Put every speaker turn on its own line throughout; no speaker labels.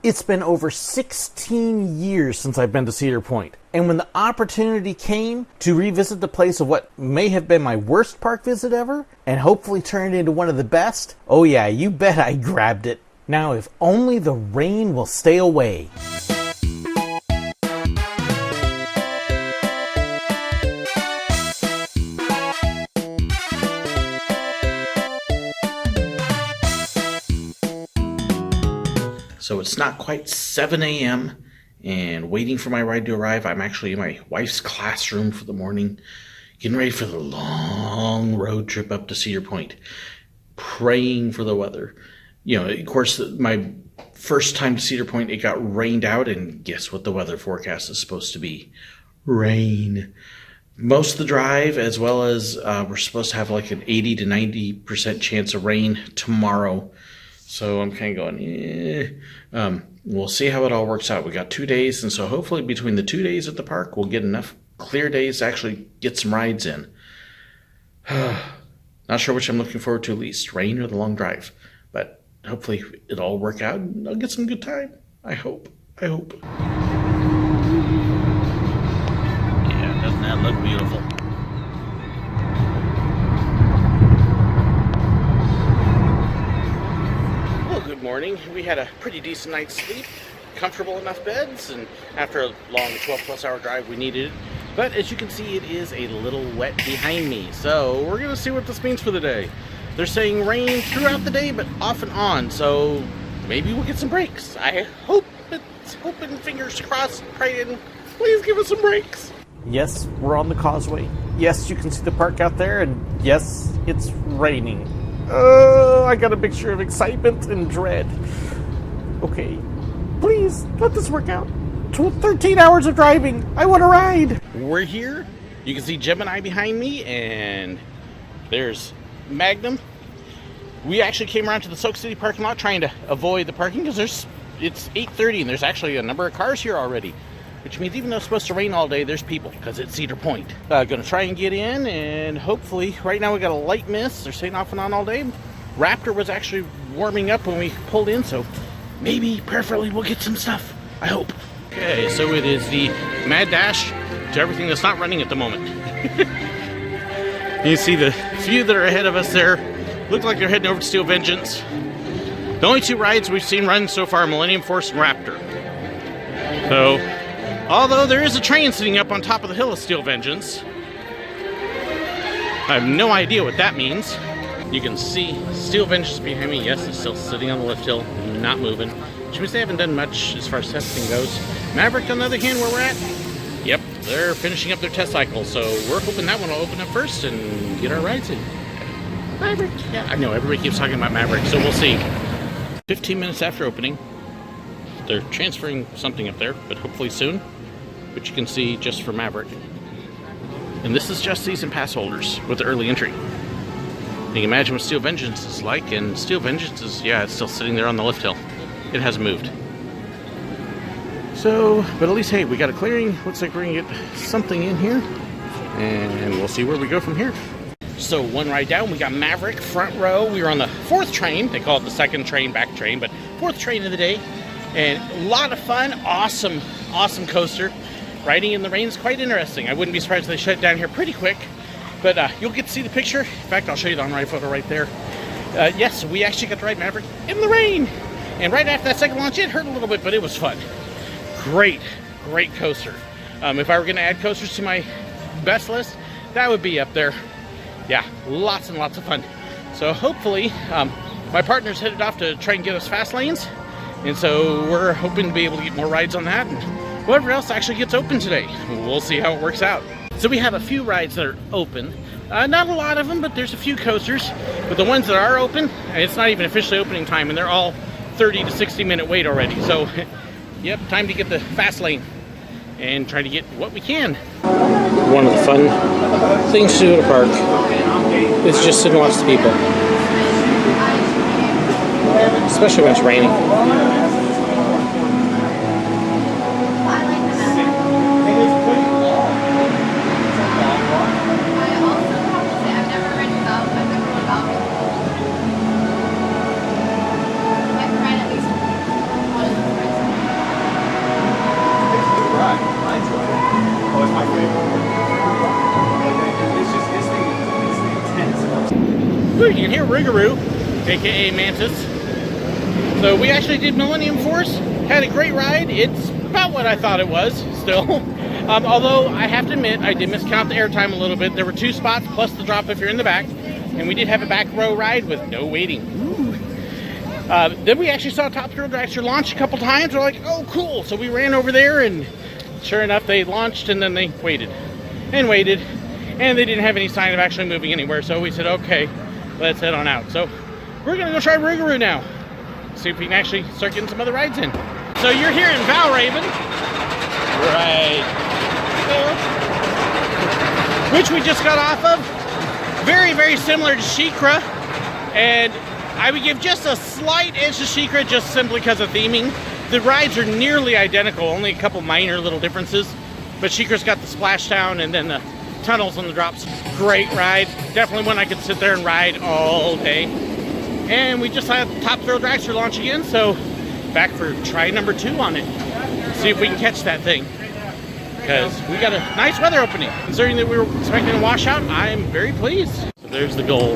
It's been over 16 years since I've been to Cedar Point, and when the opportunity came to revisit the place of what may have been my worst park visit ever, and hopefully turn it into one of the best, oh yeah, you bet I grabbed it. Now if only the rain will stay away.
So it's not quite 7 a.m. and waiting for my ride to arrive. I'm actually in my wife's classroom for the morning, getting ready for the long road trip up to Cedar Point, praying for the weather. You know, of course, my first time to Cedar Point, it got rained out, and guess what the weather forecast is supposed to be? Rain. Most of the drive, as well as we're supposed to have like an 80 to 90% chance of rain tomorrow. So I'm kind of going, we'll see how it all works out. We got 2 days, and so hopefully between the 2 days at the park, we'll get enough clear days to actually get some rides in. Not sure which I'm looking forward to least, rain or the long drive. But hopefully it'll all work out, and I'll get some good time. I hope. Yeah, doesn't that look beautiful? Morning. We had a pretty decent night's sleep, comfortable enough beds, and after a long 12+ hour drive we needed it. But as you can see, it is a little wet behind me, so we're gonna see what this means for the day. They're saying rain throughout the day, but off and on, so maybe we'll get some breaks. I hope, it's hoping, fingers crossed, praying, please give us some breaks.
Yes, we're on the causeway. Yes, you can see the park out there, and yes, it's raining. I got a mixture of excitement and dread. Okay, please, let this work out. 13 hours of driving. I want to ride.
We're here. You can see Gemini behind me, and there's Magnum. We actually came around to the Soak City parking lot trying to avoid the parking because it's 8:30 and there's actually a number of cars here already. Which means even though it's supposed to rain all day, there's people, because it's Cedar Point. Gonna try and get in, and hopefully, right now we got a light mist. They're staying off and on all day. Raptor was actually warming up when we pulled in, so maybe, prayerfully, we'll get some stuff. I hope. Okay, so it is the mad dash to everything that's not running at the moment. You see the few that are ahead of us there. Look like they're heading over to Steel Vengeance. The only two rides we've seen run so far are Millennium Force and Raptor. So, although there is a train sitting up on top of the hill of Steel Vengeance, I have no idea what that means. You can see Steel Vengeance behind me. Yes, it's still sitting on the lift hill, not moving, which means they haven't done much as far as testing goes. Maverick, on the other hand, where we're at, yep, they're finishing up their test cycle, so we're hoping that one will open up first and get our rides in. Maverick, yeah, I know, everybody keeps talking about Maverick, so we'll see. 15 minutes after opening, they're transferring something up there, but hopefully soon, which you can see just for Maverick. And this is just season pass holders with early entry. You can imagine what Steel Vengeance is like, and Steel Vengeance is, yeah, it's still sitting there on the lift hill. It hasn't moved. So, but at least, hey, we got a clearing. Looks like we're gonna get something in here, and we'll see where we go from here. So one ride down, we got Maverick, front row. We were on the fourth train. They call it the second train, back train, but fourth train of the day. And a lot of fun, awesome coaster. Riding in the rain is quite interesting. I wouldn't be surprised if they shut it down here pretty quick, but you'll get to see the picture. In fact, I'll show you the on-ride photo right there. Yes, we actually got to ride Maverick in the rain. And right after that second launch, it hurt a little bit, but it was fun. Great coaster. If I were going to add coasters to my best list, that would be up there. Yeah, lots and lots of fun. So hopefully, my partner's headed off to try and get us fast lanes. And so we're hoping to be able to get more rides on that. And whatever else actually gets open today. We'll see how it works out. So we have a few rides that are open. Not a lot of them, but there's a few coasters. But the ones that are open, it's not even officially opening time, and they're all 30 to 60 minute wait already. So, yep, time to get the fast lane and try to get what we can. One of the fun things to do at a park is just sit and watch the people. Especially when it's raining. Woo, you can hear Rougarou, aka Mantis. So we actually did Millennium Force, had a great ride. It's about what I thought it was, still. Although I have to admit, I did miscount the airtime a little bit. There were 2 spots plus the drop if you're in the back. And we did have a back row ride with no waiting. Then we actually saw Top Thrill Dragster launch a couple times. We're like, oh, cool. So we ran over there, and sure enough, they launched, and then they waited and waited. And they didn't have any sign of actually moving anywhere. So we said, okay, let's head on out. So we're going to go try Rougarou now. See if we can actually start getting some other rides in. So you're here in Valraven. Right there. Which we just got off of. Very, very similar to Shikra. And I would give just a slight edge to Shikra just simply because of theming. The rides are nearly identical, only a couple minor little differences. But Shikra's got the splashdown and then the tunnels on the drops. Great ride. Definitely one I could sit there and ride all day. And we just had Top Thrill Dragster launch again, so back for try number 2 on it. See if we can catch that thing. Because we got a nice weather opening. Considering that we were expecting a washout, I am very pleased. So there's the goal.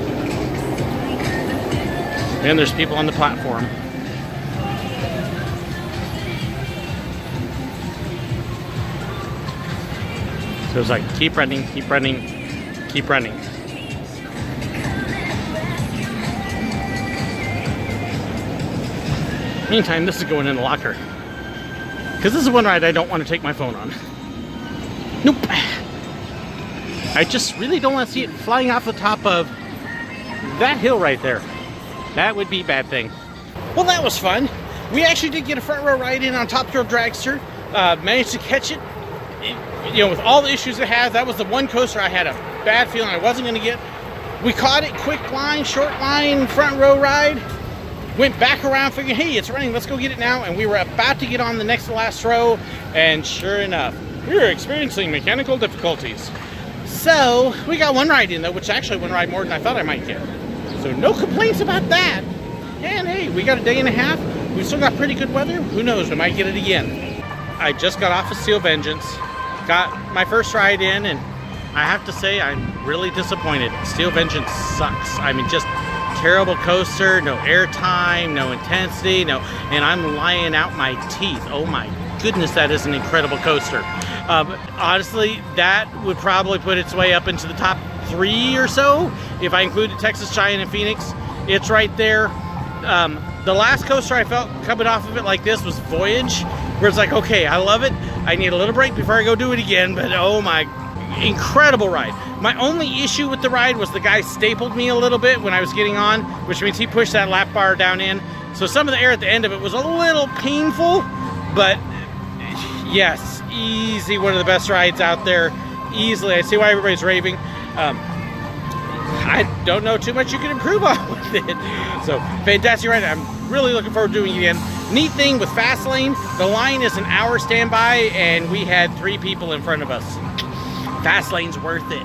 And there's people on the platform. So it's like, keep running, keep running, keep running. Meantime, this is going in the locker. Because this is one ride I don't want to take my phone on. Nope. I just really don't want to see it flying off the top of that hill right there. That would be a bad thing. Well, that was fun. We actually did get a front row ride in on Top Thrill Dragster. Managed to catch it. You know, with all the issues it has, that was the one coaster I had a bad feeling I wasn't going to get. We caught it, quick line, short line, front row ride. Went back around figuring, hey, it's running, let's go get it now. And we were about to get on the next to last row. And sure enough, we were experiencing mechanical difficulties. So we got one ride in though, which actually one ride more than I thought I might get. So no complaints about that. And hey, we got a day and a half. We've still got pretty good weather. Who knows, we might get it again. I just got off of Steel Vengeance. Got my first ride in, and I have to say I'm really disappointed. Steel Vengeance sucks. I mean, just terrible coaster, no airtime, no intensity, no, and I'm lying out my teeth. Oh my goodness, that is an incredible coaster. Honestly, that would probably put its way up into the top 3 or so if I included Texas Giant and Phoenix. It's right there. The last coaster I felt coming off of it like this was Voyage, where it's like, okay, I love it. I need a little break before I go do it again, but oh my, incredible ride. My only issue with the ride was the guy stapled me a little bit when I was getting on, which means he pushed that lap bar down in. So some of the air at the end of it was a little painful, but yes, easy, one of the best rides out there. Easily, I see why everybody's raving. I don't know too much you can improve on with it. So, fantastic ride. I'm really looking forward to doing it again. Neat thing with Fastlane, the line is an hour standby, and we had 3 people in front of us. Fastlane's worth it.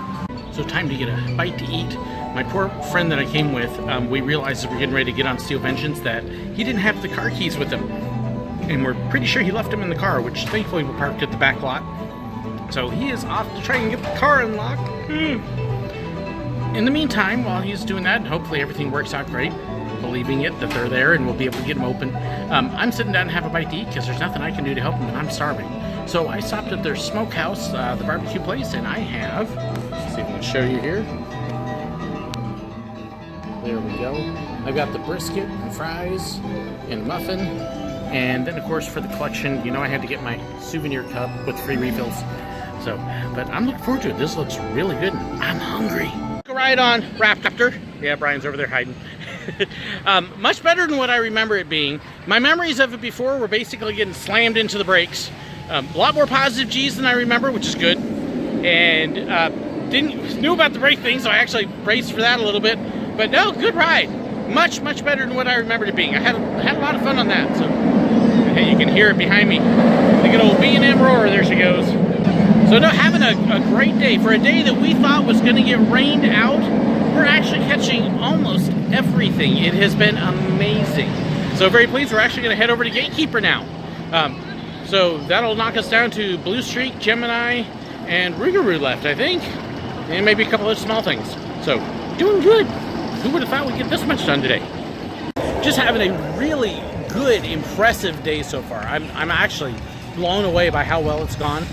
So time to get a bite to eat. My poor friend that I came with, we realized as we're getting ready to get on Steel Vengeance that he didn't have the car keys with him. And we're pretty sure he left them in the car, which thankfully we parked at the back lot. So he is off to try and get the car unlocked. In the meantime, while he's doing that, hopefully everything works out great, believing it that they're there and we'll be able to get them open. I'm sitting down and have a bite to eat because there's nothing I can do to help them and I'm starving. So I stopped at their smokehouse, the barbecue place, and I have, let's see if I can show you here. There we go. I've got the brisket and fries and a muffin. And then of course for the collection, you know, I had to get my souvenir cup with free refills. So, but I'm looking forward to it. This looks really good and I'm hungry. A ride on Raptor. Yeah, Brian's over there hiding. Much better than what I remember it being. My memories of it before were basically getting slammed into the brakes. A lot more positive G's than I remember, which is good. And knew about the brake thing, so I actually braced for that a little bit. But no, good ride. Much better than what I remembered it being. I had a lot of fun on that. So hey, you can hear it behind me. The good old B&M roar. There she goes. So no, having a great day. For a day that we thought was going to get rained out, we're actually catching almost everything. It has been amazing. So very pleased. We're actually going to head over to Gatekeeper now. So that'll knock us down to Blue Streak, Gemini, and Rougarou left, I think. And maybe a couple of small things. So, doing good. Who would have thought we'd get this much done today? Just having a really good, impressive day so far. I'm actually blown away by how well it's gone,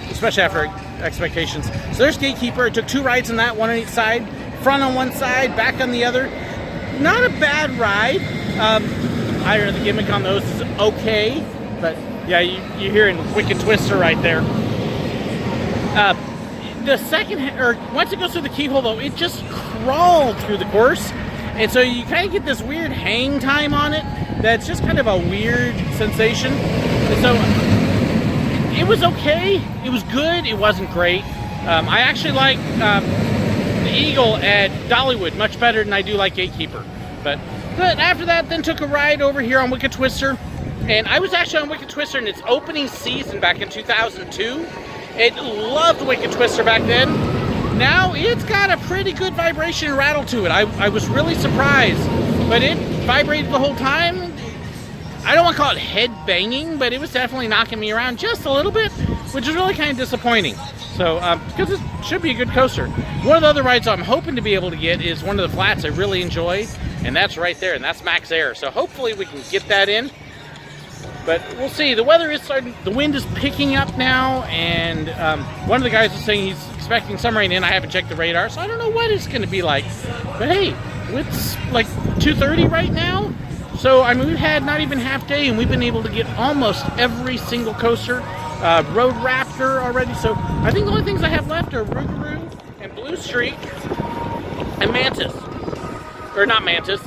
especially after expectations. So there's Gatekeeper. It took 2 rides in that, one on each side. Front on one side, back on the other. Not a bad ride. I don't know, the gimmick on those is okay, but yeah, you're hearing Wicked Twister right there. The second, or once it goes through the keyhole though, it just crawled through the course, and so you kind of get this weird hang time on it that's just kind of a weird sensation. And so it was okay, it was good, it wasn't great. I actually like the Eagle at Dollywood much better than I do like Gatekeeper. But after that, then took a ride over here on Wicked Twister. And I was actually on Wicked Twister in its opening season back in 2002. It loved Wicked Twister back then. Now it's got a pretty good vibration and rattle to it. I was really surprised. But it vibrated the whole time. I don't want to call it head banging, but it was definitely knocking me around just a little bit, which is really kind of disappointing. So, because it should be a good coaster. One of the other rides I'm hoping to be able to get is one of the flats I really enjoy, and that's right there, and that's Max Air. So hopefully we can get that in. But we'll see. The weather is starting, the wind is picking up now, and one of the guys was saying he's expecting some rain in. I haven't checked the radar, so I don't know what it's going to be like. But hey, it's like 2:30 right now. So, I mean, we've had not even half day, and we've been able to get almost every single coaster. Road Raptor already. So, I think the only things I have left are Rougarou and Blue Streak and Mantis. Or not Mantis,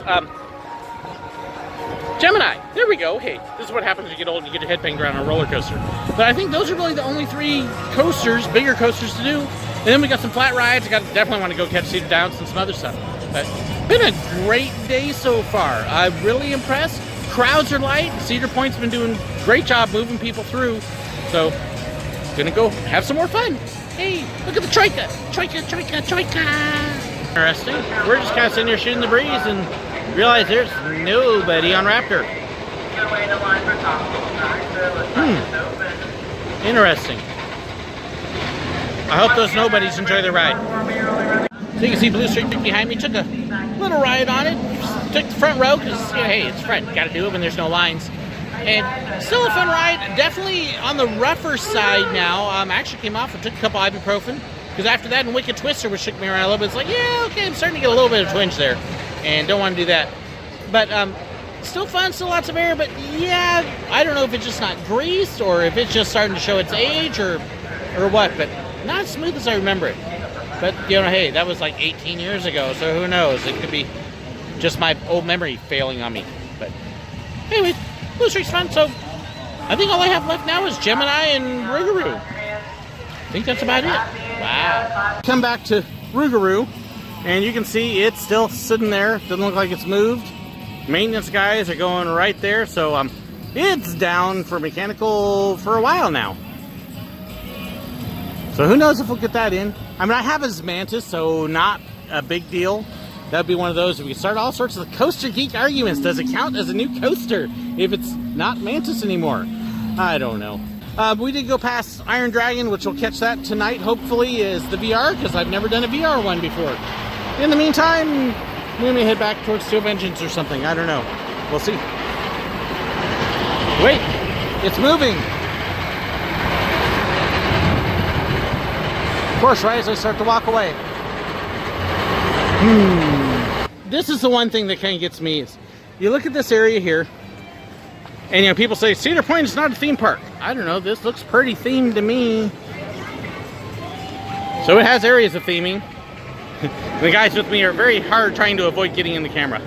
Gemini. There we go. Hey, this is what happens when you get old and you get your head banged around on a roller coaster. But I think those are really the only 3 coasters, bigger coasters to do. And then we got some flat rides. I definitely want to go catch Cedar Downs and some other stuff. But been a great day so far. I'm really impressed. Crowds are light. Cedar Point's been doing a great job moving people through. So, gonna go have some more fun. Hey, look at the Troika. Troika. Interesting. We're just kind of sitting here shooting the breeze and realize there's nobody on Raptor. Interesting. I hope those nobodies enjoy their ride. So you can see Blue Streak behind me. Took a little ride on it. Took the front row because, you know, hey, it's front. Got to do it when there's no lines. And still a fun ride. Definitely on the rougher side now. I actually came off and took a couple ibuprofen. Because after that, and Wicked Twister was shook me around a little bit. It's like, yeah, okay, I'm starting to get a little bit of twinge there. And don't want to do that. But still fun, still lots of air. But yeah, I don't know if it's just not greased or if it's just starting to show its age or what. But not as smooth as I remember it. But, you know, hey, that was like 18 years ago. So who knows? It could be just my old memory failing on me. But anyway, Blue Streak's fun. So I think all I have left now is Gemini and Rougarou. I think that's about it. Wow. Come back to Rougarou, and you can see it's still sitting there. Doesn't look like it's moved. Maintenance guys are going right there, so it's down for mechanical for a while now. So who knows if we'll get that in. I mean, I have his Mantis, so not a big deal. That'd be one of those. We can start all sorts of Coaster Geek arguments. Does it count as a new coaster if it's not Mantis anymore? I don't know. We did go past Iron Dragon, which we'll catch that tonight, hopefully, is the VR, because I've never done a VR one before. In the meantime, we may head back towards Steel Vengeance or something. I don't know. We'll see. Wait, it's moving. Of course, right as I start to walk away. This is the one thing that kind of gets me is, you look at this area here, and you know, people say Cedar Point is not a theme park. I don't know, this looks pretty themed to me. So it has areas of theming. The guys with me are very hard trying to avoid getting in the camera.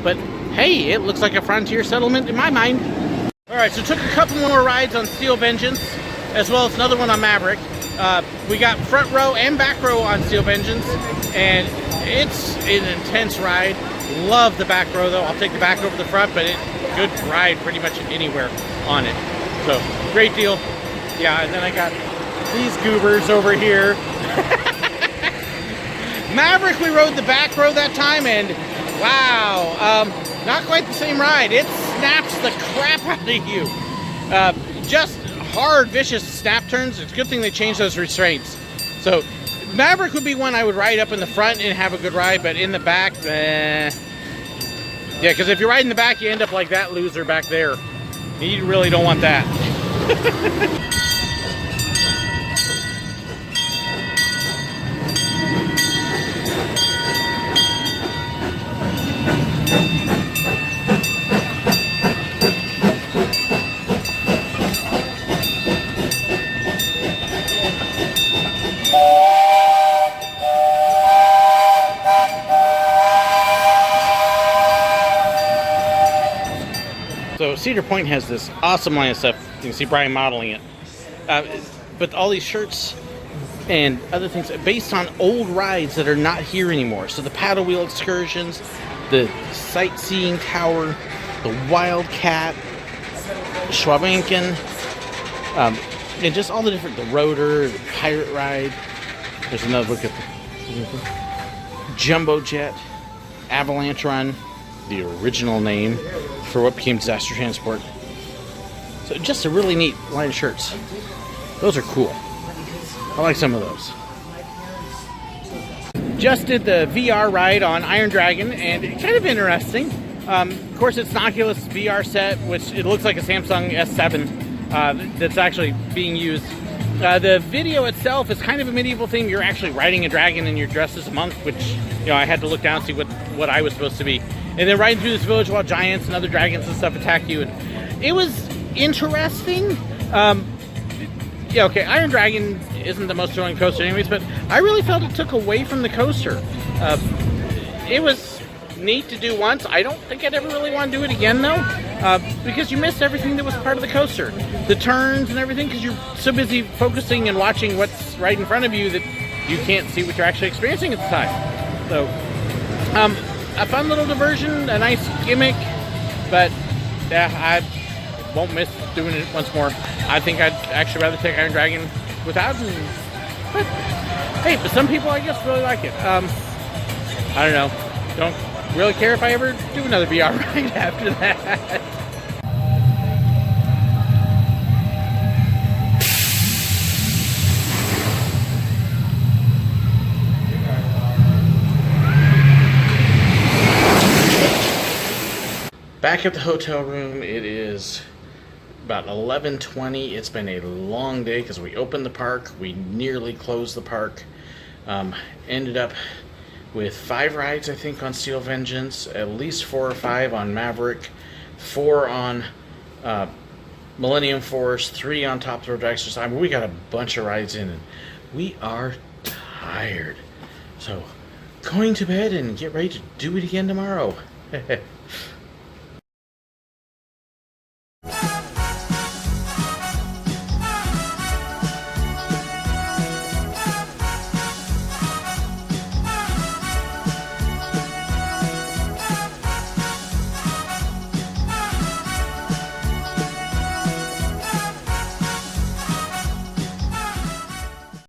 But hey, it looks like a frontier settlement in my mind. Alright, so took a couple more rides on Steel Vengeance, as well as another one on Maverick. We got front row and back row on Steel Vengeance, and it's an intense ride. Love the back row though. I'll take the back over the front, but good ride pretty much anywhere on it. So great deal. Yeah, and then I got these goobers over here. Maverick, we rode the back row that time, and wow, not quite the same ride. It snaps the crap out of you. Just hard, vicious snap turns. It's a good thing they changed those restraints. So Maverick would be one I would ride up in the front and have a good ride, but in the back, yeah, because if you ride in the back, you end up like that loser back there. You really don't want that. So Cedar Point has this awesome line of stuff. You can see Brian modeling it. But all these shirts and other things based on old rides that are not here anymore. So the paddle wheel excursions, the sightseeing tower, the Wildcat, Schwabenken, and just all the different, the rotor, the pirate ride. There's another look at the Jumbo Jet, Avalanche Run, the original name for what became Disaster Transport. So just a really neat line of shirts. Those are cool. I like some of those. Just did the VR ride on Iron Dragon, and it's kind of interesting. Of course, it's an Oculus VR set, which it looks like a Samsung S7 that's actually being used. The video itself is kind of a medieval theme. You're actually riding a dragon and you're dressed as a monk, which, you know, I had to look down and see what I was supposed to be. And then riding through this village while giants and other dragons and stuff attack you. And it was interesting. Yeah, okay, Iron Dragon isn't the most thrilling coaster anyways, but I really felt it took away from the coaster. It was neat to do once. I don't think I'd ever really want to do it again, though, because you missed everything that was part of the coaster. The turns and everything, because you're so busy focusing and watching what's right in front of you that you can't see what you're actually experiencing at the time. So, a fun little diversion, a nice gimmick, but yeah, I won't miss doing it once more. I think I'd actually rather take Iron Dragon without him. But hey, but some people I guess really like it. I don't know. Don't really care if I ever do another VR ride after that. Back at the hotel room, it is about 11:20. It's been a long day because we opened the park. We nearly closed the park. Ended up with 5 rides, I think, on Steel Vengeance, at least 4 or 5 on Maverick, 4 on Millennium Force, 3 on Top Thrill Dragster. I mean, we got a bunch of rides in, and we are tired. So, going to bed and get ready to do it again tomorrow.